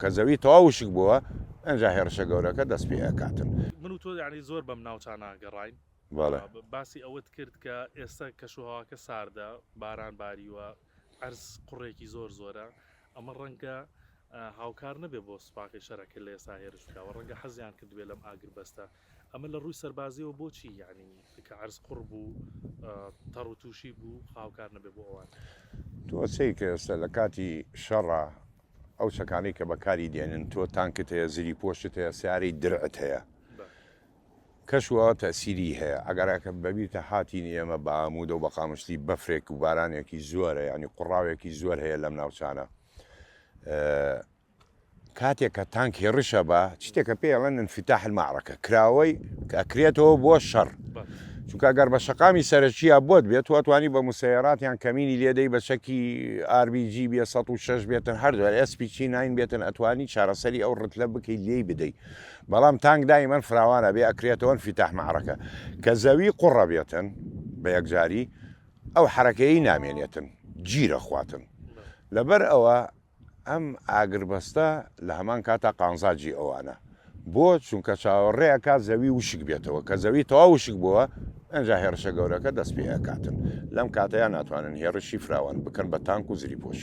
کە زەوی تەواو وشک بووە ئەنجا هێرشە گەورەکە دەست پێ ئەکاتن. من و تۆ یعنی زۆر بەم ناوچانە گەڕاین. بەڵێ باسی ئەوەت کرد کە ئێستا کەشوهاواکە ساردە باران باریوە ئەرز قوڕێکی زۆر زۆرە ئەمە ڕەنگە هاوکار نەبێ بۆ سوپاقی شەرەکە لە ئێستا هێرش بکەوە ڕەنگە حەزیان کردوێ لەم ئاگر بەستە ئەمە لە ڕووی سەربازیەوە بۆچی یعنی کە ئەرز قوڕ بوو تەڕ و تووشی بوو هاوکار نەبێ بۆ ئەوان تۆ سەی کە ئێستا لە کاتی شەڕە ئەو شەکانی کە بەکاری دێنن تۆ تانکت هەیە زیری پۆشت هەیە سیارەی درعت هەیە کەشوە تەسیری هەیە ئەگەرەکە بەبیتە هاتین ئێمە بە ئامودە و بە قامشتی بەفرێک و بارانێکی زۆرە ینی قوڕاوێکی زۆر هەیە لەم ناوچانە کاتێک کە تانک هێڕشە بە شتێکە پێڵەن انفتاح المعركة کراوەی ئەکرێتەوە بۆ شەڕ چونکە ئەگەر بە شەقامی سەرەکیە بۆت بێت توانی بە مسەیراتیان کەمینی لێدەی بە شەکی RBG بێ 106 بێتن هەردووە SPG 9 بێتن ئەتوانی چارەسەری ئەو ڕتلە بکەی لێی بدەیت بەڵام تانک دایمەن فراوانە بێ ئەکرێتەوە انفتاح معركة کە زەوی قوڕە بێتن بە یەکجاری ئەو حرەکەی نامێنێتن گیرە خواتن لەبەر ئەوە ئەم ئاگربەستە لە هەمان کاتا قانزاجی ئەوانە بۆ چونکە چاوەڕێەکە زەوی وشک بێتەوە کە زەوی تەواو وشک بووە ئەنجا هێرشە گەورەکە دەست پێ ئەکاتن لەم کاتەیە ناتوانن هێڕشی فراوان بکەن بە تانک و زری پۆش.